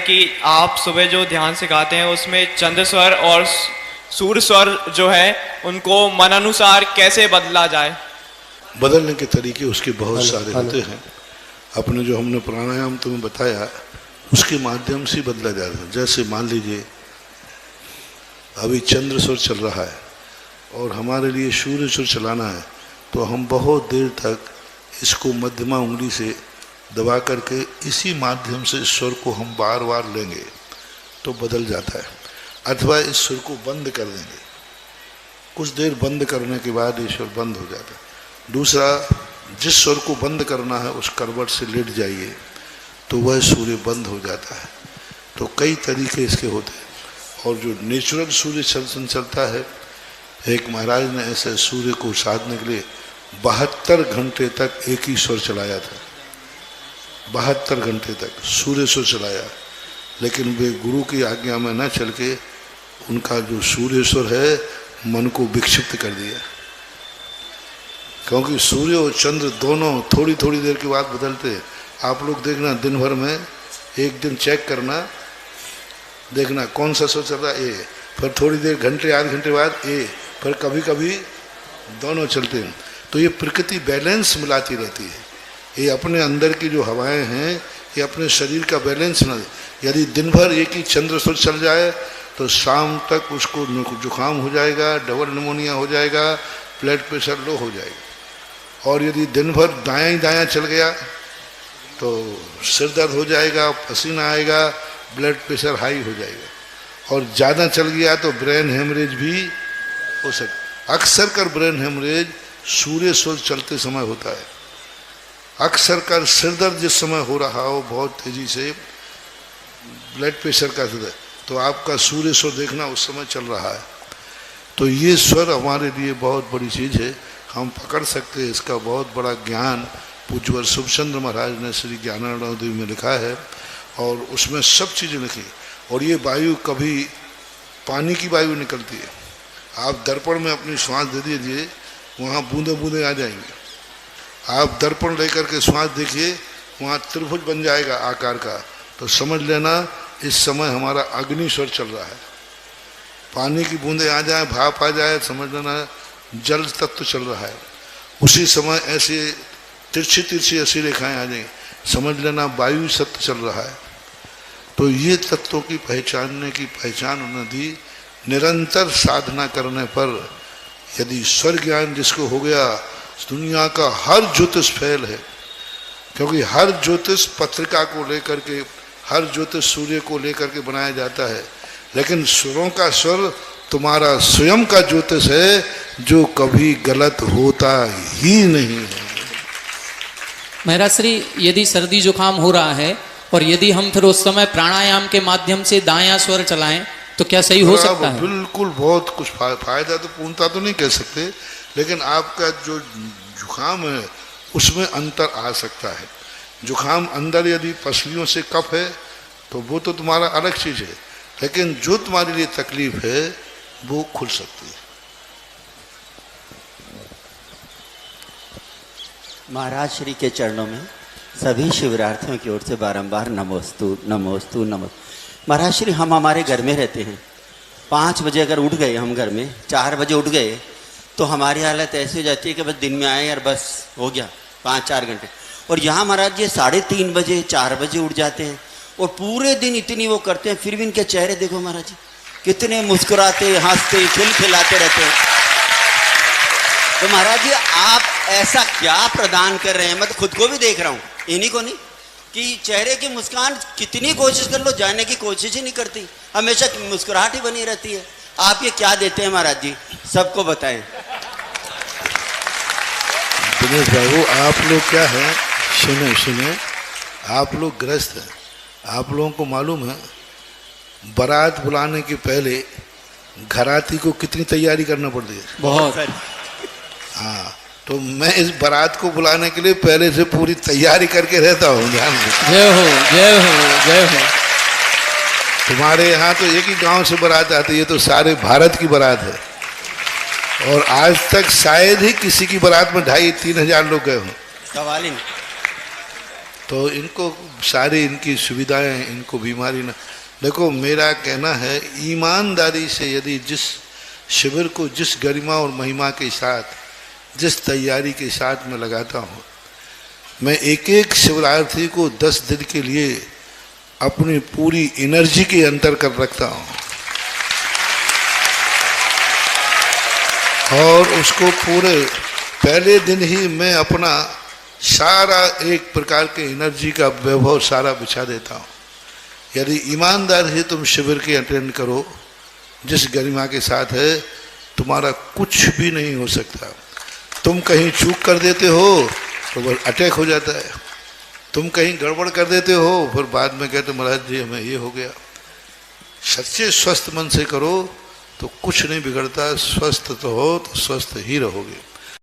कि आप सुबह जो ध्यान सिखाते हैं उसमें चंद्र स्वर और सूर्य स्वर जो है उनको मन अनुसार कैसे बदला जाए? बदलने के तरीके उसके बहुत सारे होते हैं। अपने जो हमने प्राणायाम तुम्हें बताया उसके माध्यम से बदला जाता है। जैसे मान लीजिए अभी चंद्र स्वर चल रहा है और हमारे लिए सूर्य स्वर चलाना है, तो हम बहुत देर तक इसको मध्यमा उंगली से दबा करके इसी माध्यम से स्वर को हम बार बार लेंगे तो बदल जाता है। अथवा इस स्वर को बंद कर देंगे, कुछ देर बंद करने के बाद ये स्वर बंद हो जाता है। दूसरा, जिस स्वर को बंद करना है उस करवट से लेट जाइए तो वह सूर्य बंद हो जाता है। तो कई तरीके इसके होते हैं। और जो नेचुरल सूर्य चलता है, एक महाराज ने ऐसे सूर्य को साधने के लिए 72 घंटे तक एक ही स्वर चलाया था। 72 घंटे तक सूर्य स्वर चलाया, लेकिन वे गुरु की आज्ञा में न चल के उनका जो सूर्य स्वर है मन को विक्षिप्त कर दिया। क्योंकि सूर्य और चंद्र दोनों थोड़ी थोड़ी देर के बाद बदलते हैं। आप लोग देखना, दिन भर में एक दिन चेक करना, देखना कौन सा स्वर चल रहा है, ए, फिर थोड़ी देर घंटे आध घंटे बाद ए, फिर कभी कभी दोनों चलते हैं। तो ये प्रकृति बैलेंस मिलाती रहती है। ये अपने अंदर की जो हवाएं हैं ये अपने शरीर का बैलेंस ना, यदि दिन भर एक ही चंद्र स्वर चल जाए तो शाम तक उसको जुकाम हो जाएगा, डबल निमोनिया हो जाएगा, ब्लड प्रेशर लो हो जाएगा। और यदि दिन भर दायां ही दायां चल गया तो सिर दर्द हो जाएगा, पसीना आएगा, ब्लड प्रेशर हाई हो जाएगा। और ज़्यादा चल गया तो ब्रेन हेमरेज भी हो सकता। अक्सर कर ब्रेन हेमरेज सूर्य स्वर चलते समय होता है। अक्सर कर सिर दर्द जिस समय हो रहा हो बहुत तेजी से, ब्लड प्रेशर का स्तर, तो आपका सूर्य स्वर देखना उस समय चल रहा है। तो ये स्वर हमारे लिए बहुत बड़ी चीज़ है, हम पकड़ सकते हैं। इसका बहुत बड़ा ज्ञान पूज्यवर शुभचंद्र महाराज ने श्री ज्ञानानंद देवी में लिखा है और उसमें सब चीज़ें लिखी। और ये वायु कभी पानी की वायु निकलती है, आप दर्पण में अपनी श्वास दे दीजिए, वहाँ बूंदे बूंदे आ जाएंगे। आप दर्पण लेकर के श्वास देखिए, वहाँ त्रिभुज बन जाएगा आकार का, तो समझ लेना इस समय हमारा अग्नि स्वर चल रहा है। पानी की बूंदे आ जाए, भाप आ जाए, समझ लेना जल तत्व चल रहा है। उसी समय ऐसे तिरछी तिरछी ऐसी रेखाएं आ जाएंगी, समझ लेना वायु सत्य चल रहा है। तो ये तत्वों की पहचानने की पहचान उन्होंने दी। निरंतर साधना करने पर यदि स्वर ज्ञान जिसको हो गया, दुनिया का हर ज्योतिष फैल है। क्योंकि हर ज्योतिष पत्रिका को लेकर के, हर ज्योतिष सूर्य को लेकर के बनाया जाता है, लेकिन स्वरों का स्वर तुम्हारा स्वयं का ज्योतिष है जो कभी गलत होता ही नहीं है। महाराज श्री, यदि सर्दी जुकाम हो रहा है और यदि हम फिर उस समय प्राणायाम के माध्यम से दायां स्वर चलाएं तो क्या सही हो सकता है? बिल्कुल, बहुत कुछ फायदा तो पूर्णता तो नहीं कह सकते, लेकिन आपका जो जुकाम है उसमें अंतर आ सकता है। जुकाम अंदर यदि पसलियों से कफ है तो वो तो तुम्हारा अलग चीज़ है, लेकिन जो तुम्हारे लिए तकलीफ है वो खुल सकती है। महाराज श्री के चरणों में सभी शिवरार्थियों की ओर से बारंबार नमोस्तु नमोस्तु नमोस्तु। महाराज श्री, हम हमारे घर में रहते हैं, 5 बजे अगर उठ गए हम घर में, 4 बजे उठ गए तो हमारी हालत ऐसी हो जाती है कि बस दिन में आए यार, बस हो गया 5-4 घंटे। और यहाँ महाराज जी 3:30 बजे 4 बजे उठ जाते हैं और पूरे दिन इतनी वो करते हैं, फिर भी इनके चेहरे देखो महाराज जी, कितने मुस्कुराते हंसते खिलखिलाते रहते हैं। तो महाराज जी आप ऐसा क्या प्रदान कर रहे हैं? मैं तो खुद को भी देख रहा हूँ, इन्हीं को नहीं, कि चेहरे की मुस्कान कितनी कोशिश कर लो जाने की कोशिश ही नहीं करती, हमेशा मुस्कुराहट ही बनी रहती है। आप ये क्या देते हैं महाराज जी, सबको बताएं। दिनेश बाबू, आप लोग क्या है, सुने, आप लोग गृहस्थ हैं, आप लोगों को मालूम है बारात बुलाने के पहले घराती को कितनी तैयारी करना पड़ती है? बहुत। हाँ, तो मैं इस बारात को बुलाने के लिए पहले से पूरी तैयारी करके रहता हूँ। ध्यान दो। जय हो जय हो जय हो। तुम्हारे यहाँ तो एक ही गांव से बारात आती है, तो सारे भारत की बारात है। और आज तक शायद ही किसी की बारात में 2,500-3,000 लोग गए हों। सवाल ही नहीं। तो इनको सारी इनकी सुविधाएं, इनको बीमारी ना। देखो मेरा कहना है, ईमानदारी से यदि जिस शिविर को जिस गरिमा और महिमा के साथ, जिस तैयारी के साथ मैं लगाता हूँ, मैं एक एक शिवरार्थी को 10 दिन के लिए अपनी पूरी एनर्जी के अंतर कर रखता हूँ और उसको पूरे पहले दिन ही मैं अपना सारा एक प्रकार के एनर्जी का वैभव सारा बिछा देता हूँ। यदि ईमानदार है तुम शिविर के अटेंड करो जिस गरिमा के साथ है, तुम्हारा कुछ भी नहीं हो सकता। तुम कहीं चूक कर देते हो तो बस अटैक हो जाता है, तुम कहीं गड़बड़ कर देते हो फिर बाद में कहते महाराज जी हमें ये हो गया। सच्चे स्वस्थ मन से करो तो कुछ नहीं बिगड़ता, स्वस्थ तो हो तो स्वस्थ ही रहोगे।